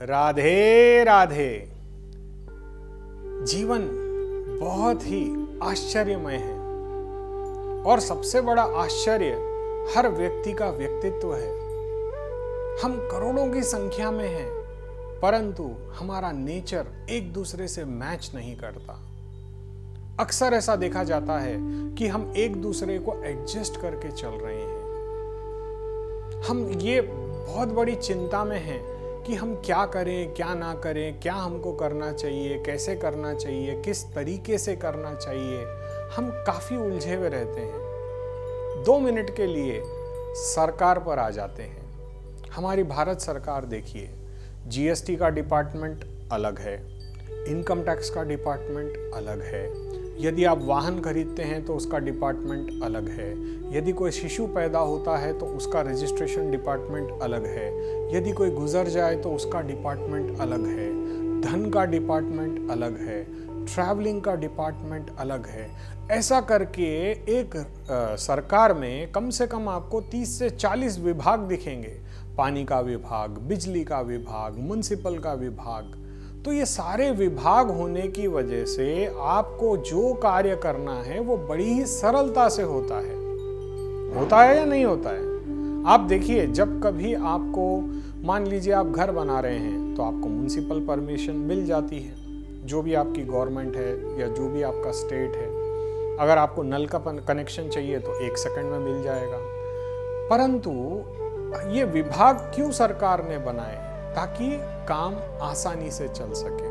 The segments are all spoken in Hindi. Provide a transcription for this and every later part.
राधे राधे। जीवन बहुत ही आश्चर्यमय है और सबसे बड़ा आश्चर्य हर व्यक्ति का व्यक्तित्व है। हम करोड़ों की संख्या में हैं, परंतु हमारा नेचर एक दूसरे से मैच नहीं करता। अक्सर ऐसा देखा जाता है कि हम एक दूसरे को एडजस्ट करके चल रहे हैं। हम ये बहुत बड़ी चिंता में हैं कि हम क्या करें क्या ना करें, क्या हमको करना चाहिए, कैसे करना चाहिए, किस तरीके से करना चाहिए। हम काफी उलझे हुए रहते हैं। 2 मिनट के लिए सरकार पर आ जाते हैं। हमारी भारत सरकार देखिए, जीएसटी का डिपार्टमेंट अलग है, इनकम टैक्स का डिपार्टमेंट अलग है, यदि आप वाहन खरीदते हैं तो उसका डिपार्टमेंट अलग है, यदि कोई शिशु पैदा होता है तो उसका रजिस्ट्रेशन डिपार्टमेंट अलग है, यदि कोई गुजर जाए तो उसका डिपार्टमेंट अलग है, धन का डिपार्टमेंट अलग है, ट्रैवलिंग का डिपार्टमेंट अलग है। ऐसा करके एक सरकार में कम से कम आपको 30 से 40 विभाग दिखेंगे। पानी का विभाग, बिजली का विभाग, म्युनिसिपल का विभाग। तो ये सारे विभाग होने की वजह से आपको जो कार्य करना है वो बड़ी ही सरलता से होता है या नहीं होता है? आप देखिए, जब कभी आपको मान लीजिए आप घर बना रहे हैं तो आपको म्युनिसिपल परमिशन मिल जाती है, जो भी आपकी गवर्नमेंट है या जो भी आपका स्टेट है। अगर आपको नल का कनेक्शन चाहिए तो 1 सेकंड में मिल जाएगा। परंतु ये विभाग क्यों सरकार ने बनाए? ताकि काम आसानी से चल सके।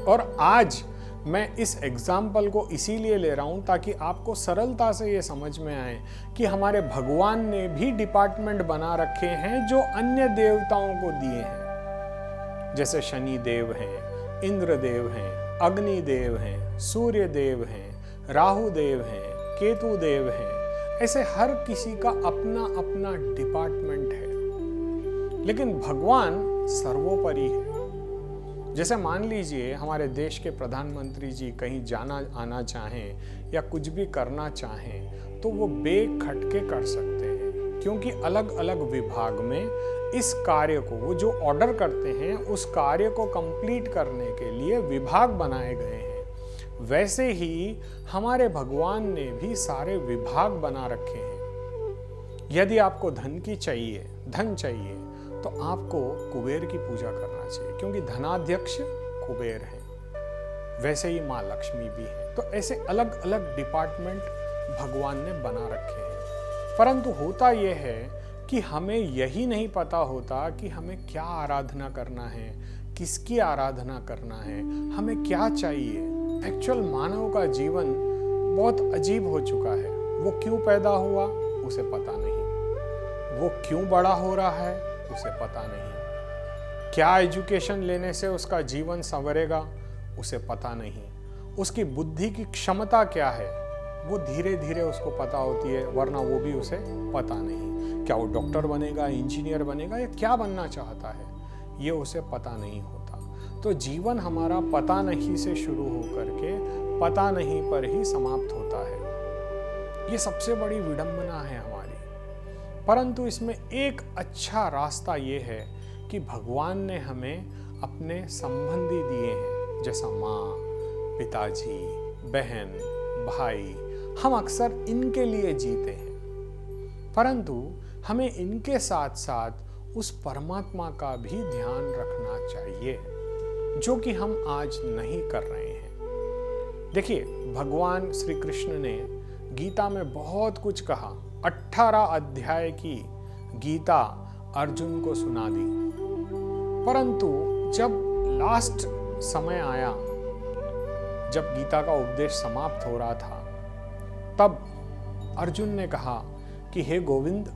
और आज मैं इस एग्जाम्पल को इसीलिए ले रहा हूं ताकि आपको सरलता से ये समझ में आए कि हमारे भगवान ने भी डिपार्टमेंट बना रखे हैं जो अन्य देवताओं को दिए हैं। जैसे शनि देव हैं, इंद्र देव हैं, अग्नि देव हैं, सूर्य देव हैं, राहु देव हैं, केतु देव हैं। ऐसे हर किसी का अपना अपना डिपार्टमेंट है, लेकिन भगवान सर्वोपरि है। जैसे मान लीजिए हमारे देश के प्रधानमंत्री जी कहीं जाना आना चाहें या कुछ भी करना चाहें तो वो बेखटके कर सकते हैं, क्योंकि अलग अलग विभाग में इस कार्य को, वो जो ऑर्डर करते हैं उस कार्य को कंप्लीट करने के लिए विभाग बनाए गए हैं। वैसे ही हमारे भगवान ने भी सारे विभाग बना रखे हैं। यदि आपको धन चाहिए तो आपको कुबेर की पूजा करना चाहिए, क्योंकि धनाध्यक्ष कुबेर है। वैसे ही माँ लक्ष्मी भी है। तो ऐसे अलग अलग डिपार्टमेंट भगवान ने बना रखे हैं। परंतु होता यह है कि हमें यही नहीं पता होता कि हमें क्या आराधना करना है, किसकी आराधना करना है, हमें क्या चाहिए। एक्चुअल मानव का जीवन बहुत अजीब हो चुका है। वो क्यों पैदा हुआ उसे पता नहीं, वो क्यों बड़ा हो रहा है उसे पता नहीं, क्या एजुकेशन लेने से उसका जीवन संवरेगा उसे पता नहीं, उसकी बुद्धि की क्षमता क्या है वो धीरे धीरे उसको पता होती है, वरना वो भी उसे पता नहीं। क्या वो डॉक्टर बनेगा, इंजीनियर बनेगा या क्या बनना चाहता है, ये उसे पता नहीं होता। तो जीवन हमारा पता नहीं से शुरू होकर के पता नहीं पर ही समाप्त होता है। ये सबसे बड़ी विडंबना है हमारी। परंतु इसमें एक अच्छा रास्ता ये है कि भगवान ने हमें अपने संबंधी दिए हैं, जैसा माँ, पिताजी, बहन, भाई। हम अक्सर इनके लिए जीते हैं, परंतु हमें इनके साथ साथ उस परमात्मा का भी ध्यान रखना चाहिए, जो कि हम आज नहीं कर रहे हैं। देखिए, भगवान श्री कृष्ण ने गीता में बहुत कुछ कहा। 18 अध्याय की गीता अर्जुन को सुना दी, परंतु जब लास्ट समय आया, जब गीता का उपदेश समाप्त हो रहा था, तब अर्जुन ने कहा कि हे गोविंद,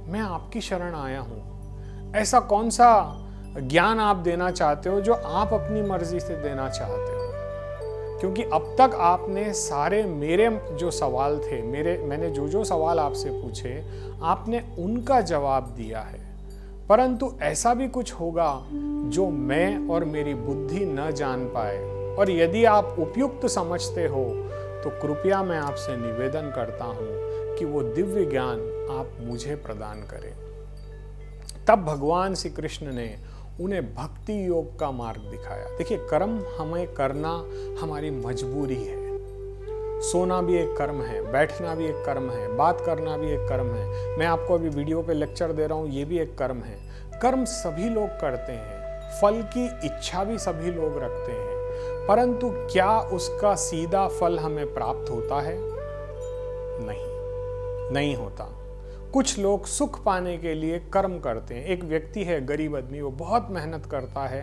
मैं आपकी शरण आया हूं। ऐसा कौन सा ज्ञान आप देना चाहते हो जो आप अपनी मर्जी से देना चाहते हो? क्योंकि अब तक आपने सारे मेरे जो सवाल थे, मैंने जो सवाल आपसे पूछे, आपने उनका जवाब दिया है। परंतु ऐसा भी कुछ होगा जो मैं और मेरी बुद्धि न जान पाए, और यदि आप उपयुक्त समझते हो तो कृपया मैं आपसे निवेदन करता हूं कि वो दिव्य ज्ञान आप मुझे प्रदान करें। तब भगवान श्री कृष्ण ने उन्हें भक्ति योग का मार्ग दिखाया। देखिए, कर्म हमें करना हमारी मजबूरी है। सोना भी एक कर्म है, बैठना भी एक कर्म है, बात करना भी एक कर्म है, मैं आपको अभी वीडियो पे लेक्चर दे रहा हूँ, ये भी एक कर्म है। कर्म सभी लोग करते हैं, फल की इच्छा भी सभी लोग रखते हैं, परंतु क्या उसका सीधा फल हमें प्राप्त होता है? नहीं होता। कुछ लोग सुख पाने के लिए कर्म करते हैं। एक व्यक्ति है, गरीब आदमी, वो बहुत मेहनत करता है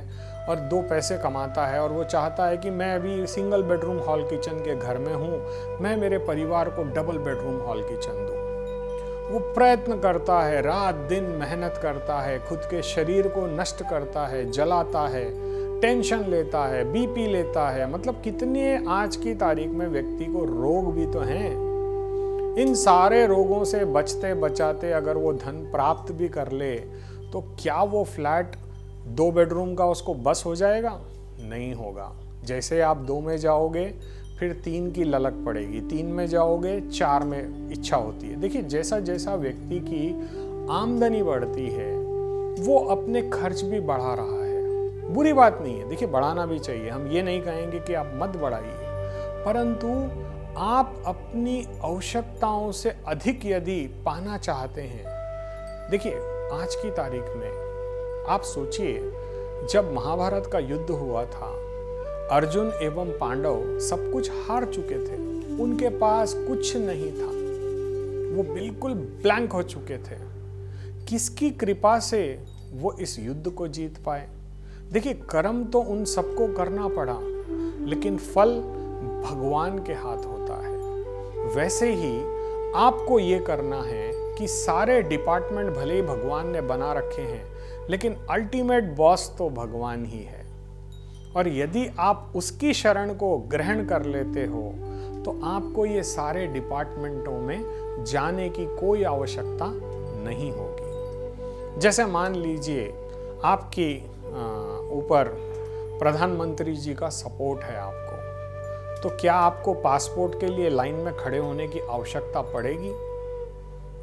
और 2 पैसे कमाता है और वो चाहता है कि मैं अभी सिंगल बेडरूम हॉल किचन के घर में हूँ, मैं मेरे परिवार को डबल बेडरूम हॉल किचन दूँ। वो प्रयत्न करता है, रात दिन मेहनत करता है, खुद के शरीर को नष्ट करता है, जलाता है, टेंशन लेता है, बीपी लेता है। मतलब कितने आज की तारीख में व्यक्ति को रोग भी तो हैं। इन सारे रोगों से बचते बचाते अगर वो धन प्राप्त भी कर ले तो क्या वो फ्लैट 2 बेडरूम का उसको बस हो जाएगा? नहीं होगा। जैसे आप 2 में जाओगे फिर 3 की ललक पड़ेगी, 3 में जाओगे 4 में इच्छा होती है। देखिए, जैसा जैसा व्यक्ति की आमदनी बढ़ती है वो अपने खर्च भी बढ़ा रहा है। बुरी बात नहीं है, देखिए बढ़ाना भी चाहिए, हम ये नहीं कहेंगे कि आप मत बढ़ाइए, परंतु आप अपनी आवश्यकताओं से अधिक यदि पाना चाहते हैं। देखिए, आज की तारीख में आप सोचिए, जब महाभारत का युद्ध हुआ था, अर्जुन एवं पांडव सब कुछ हार चुके थे, उनके पास कुछ नहीं था, वो बिल्कुल ब्लैंक हो चुके थे। किसकी कृपा से वो इस युद्ध को जीत पाए? देखिए, कर्म तो उन सबको करना पड़ा, लेकिन फल भगवान के हाथ होता है। वैसे ही आपको ये करना है कि सारे डिपार्टमेंट भले ही भगवान ने बना रखे हैं, लेकिन अल्टीमेट बॉस तो भगवान ही है। और यदि आप उसकी शरण को ग्रहण कर लेते हो तो आपको ये सारे डिपार्टमेंटों में जाने की कोई आवश्यकता नहीं होगी। जैसे मान लीजिए आपकी ऊपर प्रधानमंत्री जी का सपोर्ट है आपको, तो क्या आपको पासपोर्ट के लिए लाइन में खड़े होने की आवश्यकता पड़ेगी?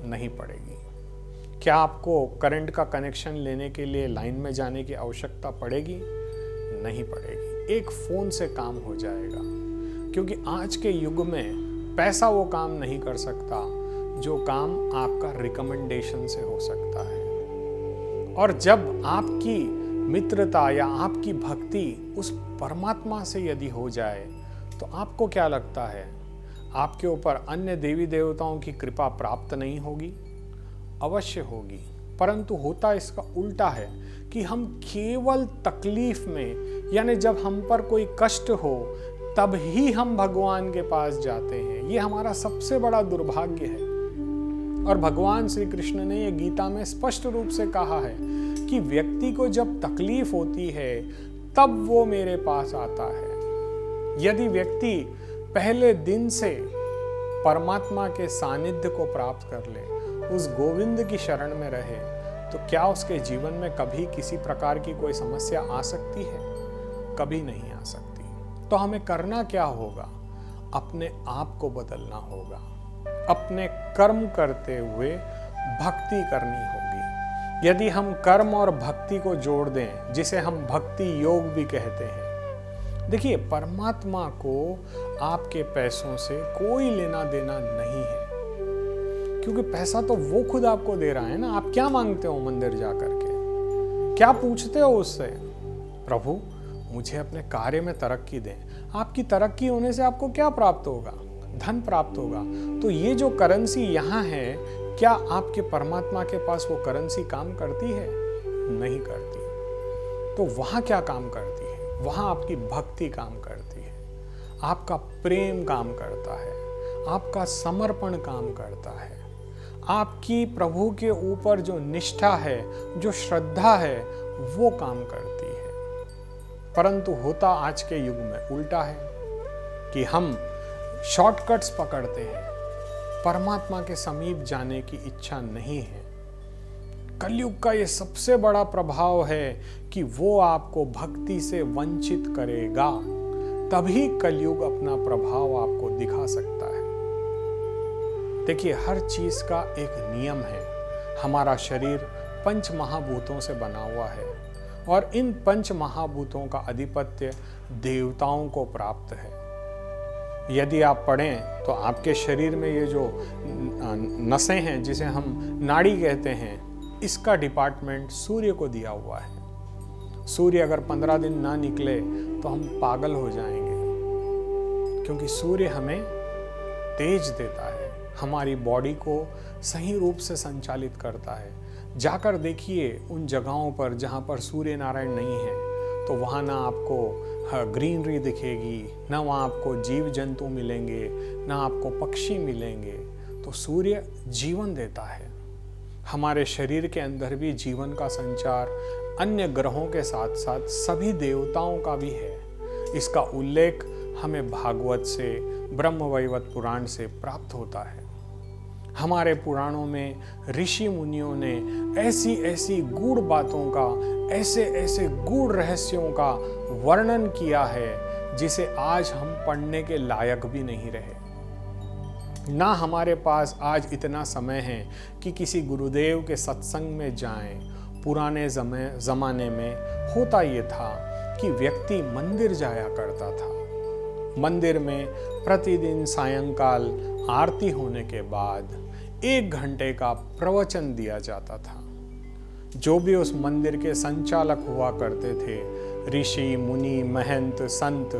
नहीं पड़ेगी। क्या आपको करंट का कनेक्शन लेने के लिए लाइन में जाने की आवश्यकता पड़ेगी? नहीं पड़ेगी। एक फोन से काम हो जाएगा, क्योंकि आज के युग में पैसा वो काम नहीं कर सकता जो काम आपका रिकमेंडेशन से हो सकता है। और जब आपकी मित्रता या आपकी भक्ति उस परमात्मा से यदि हो जाए तो आपको क्या लगता है, आपके ऊपर अन्य देवी देवताओं की कृपा प्राप्त नहीं होगी? अवश्य होगी, परंतु होता इसका उल्टा है कि हम केवल तकलीफ में, यानी जब हम पर कोई कष्ट हो तब ही हम भगवान के पास जाते हैं। ये हमारा सबसे बड़ा दुर्भाग्य है। और भगवान श्री कृष्ण ने ये गीता में स्पष्ट रूप से कहा है कि व्यक्ति को जब तकलीफ होती है तब वो मेरे पास आता है। यदि व्यक्ति पहले दिन से परमात्मा के सानिध्य को प्राप्त कर ले, उस गोविंद की शरण में रहे, तो क्या उसके जीवन में कभी किसी प्रकार की कोई समस्या आ सकती है? कभी नहीं आ सकती। तो हमें करना क्या होगा? अपने आप को बदलना होगा, अपने कर्म करते हुए भक्ति करनी होगी। यदि हम कर्म और भक्ति को जोड़ दें, जिसे हम भक्ति योग भी कहते हैं, देखिए, परमात्मा को आपके पैसों से कोई लेना देना नहीं है, क्योंकि पैसा तो वो खुद आपको दे रहा है ना। आप क्या मांगते हो मंदिर जाकर के? क्या पूछते हो उससे? प्रभु, मुझे अपने कार्य में तरक्की दें। आपकी तरक्की होने से आपको क्या प्राप्त होगा? धन प्राप्त होगा। तो ये जो करेंसी यहाँ है, क्या आपके परमात्मा के पास वो करेंसी काम करती है? नहीं करती। तो वहाँ क्या काम करती है? वहाँ आपकी भक्ति काम करती है, आपका प्रेम काम करता है, आपका समर्पण काम करता है, आपकी प्रभु के ऊपर जो निष्ठा है, जो श्रद्धा है, वो काम करती है। परंतु होता आज के युग में उल्टा है कि हम शॉर्टकट्स पकड़ते हैं, परमात्मा के समीप जाने की इच्छा नहीं है। कलयुग का ये सबसे बड़ा प्रभाव है कि वो आपको भक्ति से वंचित करेगा, तभी कलयुग अपना प्रभाव आपको दिखा सकता है। देखिए, हर चीज का एक नियम है। हमारा शरीर 5 महाभूतों से बना हुआ है, और इन पंच महाभूतों का अधिपत्य देवताओं को प्राप्त है। यदि आप पढ़ें तो आपके शरीर में ये जो नसें हैं, जिसे हम नाड़ी कहते हैं, इसका डिपार्टमेंट सूर्य को दिया हुआ है। सूर्य अगर 15 दिन ना निकले तो हम पागल हो जाएंगे, क्योंकि सूर्य हमें तेज देता है, हमारी बॉडी को सही रूप से संचालित करता है। जाकर देखिए उन जगहों पर जहाँ पर सूर्य नारायण नहीं है, तो वहाँ ना आपको ग्रीनरी दिखेगी, ना वहाँ आपको जीव जंतु मिलेंगे, ना आपको पक्षी मिलेंगे। तो सूर्य जीवन देता है। हमारे शरीर के अंदर भी जीवन का संचार अन्य ग्रहों के साथ साथ सभी देवताओं का भी है। इसका उल्लेख हमें भागवत से, ब्रह्मवैवर्त पुराण से प्राप्त होता है। हमारे पुराणों में ऋषि मुनियों ने ऐसी ऐसी गूढ़ बातों का, ऐसे ऐसे गूढ़ रहस्यों का वर्णन किया है जिसे आज हम पढ़ने के लायक भी नहीं रहे। ना हमारे पास आज इतना समय है कि किसी गुरुदेव के सत्संग में जाएं। पुराने जमाने में होता ये था कि व्यक्ति मंदिर जाया करता था। मंदिर में प्रतिदिन सायंकाल आरती होने के बाद 1 घंटे का प्रवचन दिया जाता था। जो भी उस मंदिर के संचालक हुआ करते थे, ऋषि मुनि महंत संत,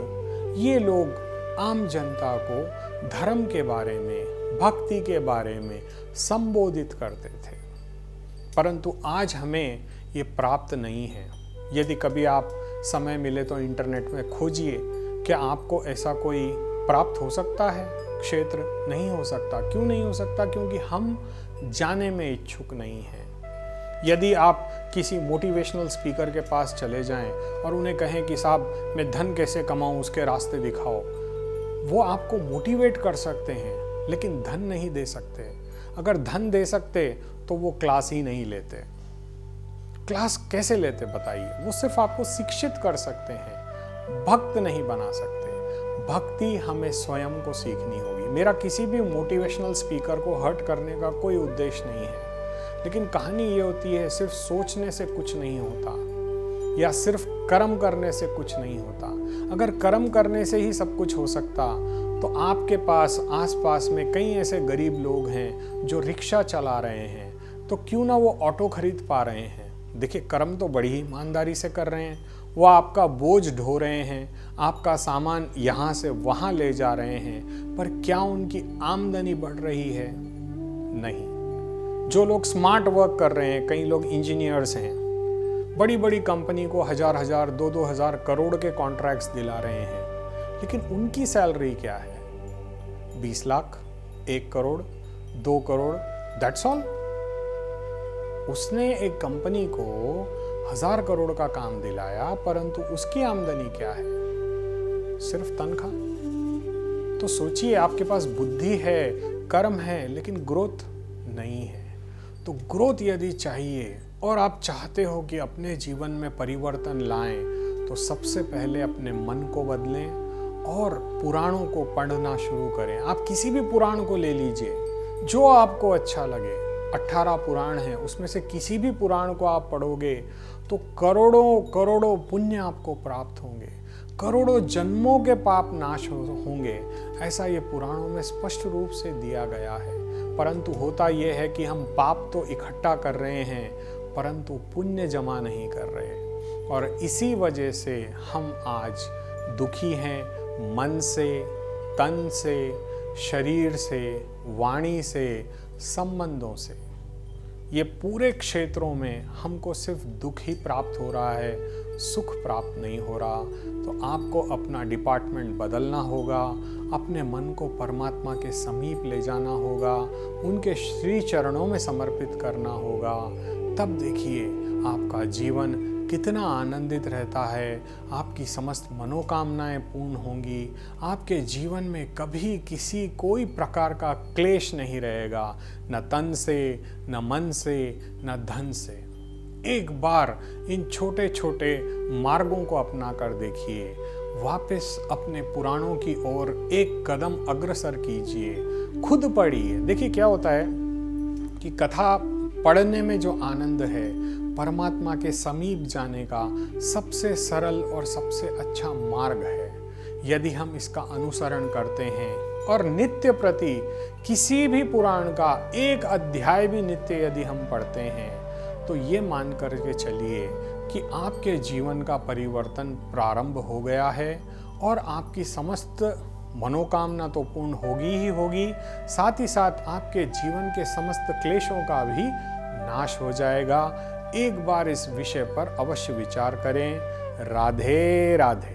ये लोग आम जनता को धर्म के बारे में, भक्ति के बारे में संबोधित करते थे। परंतु आज हमें ये प्राप्त नहीं है। यदि कभी आप समय मिले तो इंटरनेट में खोजिए, क्या आपको ऐसा कोई प्राप्त हो सकता है क्षेत्र? नहीं हो सकता। क्यों नहीं हो सकता? क्योंकि हम जाने में इच्छुक नहीं हैं। यदि आप किसी मोटिवेशनल स्पीकर के पास चले जाएं और उन्हें कहें कि साहब मैं धन कैसे कमाऊं, उसके रास्ते दिखाओ, वो आपको मोटिवेट कर सकते हैं, लेकिन धन नहीं दे सकते। अगर धन दे सकते तो वो क्लास ही नहीं लेते। क्लास कैसे लेते बताइए? वो सिर्फ आपको शिक्षित कर सकते हैं, भक्त नहीं बना सकते। भक्ति हमें स्वयं को सीखनी होगी। मेरा किसी भी मोटिवेशनल स्पीकर को हर्ट करने का कोई उद्देश्य नहीं है, लेकिन कहानी ये होती है, सिर्फ सोचने से कुछ नहीं होता, या सिर्फ कर्म करने से कुछ नहीं होता। अगर कर्म करने से ही सब कुछ हो सकता तो आपके पास आसपास में कई ऐसे गरीब लोग हैं जो रिक्शा चला रहे हैं, तो क्यों ना वो ऑटो खरीद पा रहे हैं। देखिए, कर्म तो बड़ी ही ईमानदारी से कर रहे हैं। वो आपका बोझ ढो रहे हैं, आपका सामान यहाँ से वहाँ ले जा रहे हैं, पर क्या उनकी आमदनी बढ़ रही है? नहीं। जो लोग स्मार्ट वर्क कर रहे हैं, कई लोग इंजीनियर्स हैं, बड़ी बड़ी कंपनी को 1000-1000, 2-2000 करोड़ के कॉन्ट्रैक्ट्स दिला रहे हैं, लेकिन उनकी सैलरी क्या है? 20 लाख, 1 करोड़, 2 करोड़, दैट्स ऑल। उसने एक कंपनी को 1000 करोड़ का काम दिलाया, परंतु उसकी आमदनी क्या है? सिर्फ तनख्वाह। तो सोचिए, आपके पास बुद्धि है, कर्म है, लेकिन ग्रोथ नहीं है। तो ग्रोथ यदि चाहिए और आप चाहते हो कि अपने जीवन में परिवर्तन लाएं, तो सबसे पहले अपने मन को बदलें और पुराणों को पढ़ना शुरू करें। आप किसी भी पुराण को ले लीजिए, जो आपको अच्छा लगे। 18 पुराण हैं, उसमें से किसी भी पुराण को आप पढ़ोगे तो करोड़ों करोड़ों पुण्य आपको प्राप्त होंगे, करोड़ों जन्मों के पाप नाश होंगे। ऐसा ये पुराणों में स्पष्ट रूप से दिया गया है। परंतु होता यह है कि हम पाप तो इकट्ठा कर रहे हैं, परंतु पुण्य जमा नहीं कर रहे, और इसी वजह से हम आज दुखी हैं, मन से, तन से, शरीर से, वाणी से, संबंधों से। ये पूरे क्षेत्रों में हमको सिर्फ दुख ही प्राप्त हो रहा है, सुख प्राप्त नहीं हो रहा। तो आपको अपना डिपार्टमेंट बदलना होगा, अपने मन को परमात्मा के समीप ले जाना होगा, उनके श्री चरणों में समर्पित करना होगा। तब देखिए आपका जीवन कितना आनंदित रहता है, आपकी समस्त मनोकामनाएं पूर्ण होंगी, आपके जीवन में कभी किसी कोई प्रकार का क्लेश नहीं रहेगा, न तन से, न मन से, न धन से। एक बार इन छोटे छोटे मार्गों को अपना कर देखिए, वापस अपने पुराणों की ओर एक कदम अग्रसर कीजिए, खुद पढ़िए। देखिए क्या होता है कि कथा पढ़ने में जो आनंद है, परमात्मा के समीप जाने का सबसे सरल और सबसे अच्छा मार्ग है। यदि हम इसका अनुसरण करते हैं और नित्य प्रति किसी भी पुराण का एक अध्याय भी नित्य यदि हम पढ़ते हैं, तो ये मान करके चलिए कि आपके जीवन का परिवर्तन प्रारंभ हो गया है और आपकी समस्त मनोकामना तो पूर्ण होगी ही होगी, साथ ही साथ आपके जीवन के समस्त क्लेशों का भी नाश हो जाएगा। एक बार इस विषय पर अवश्य विचार करें। राधे राधे।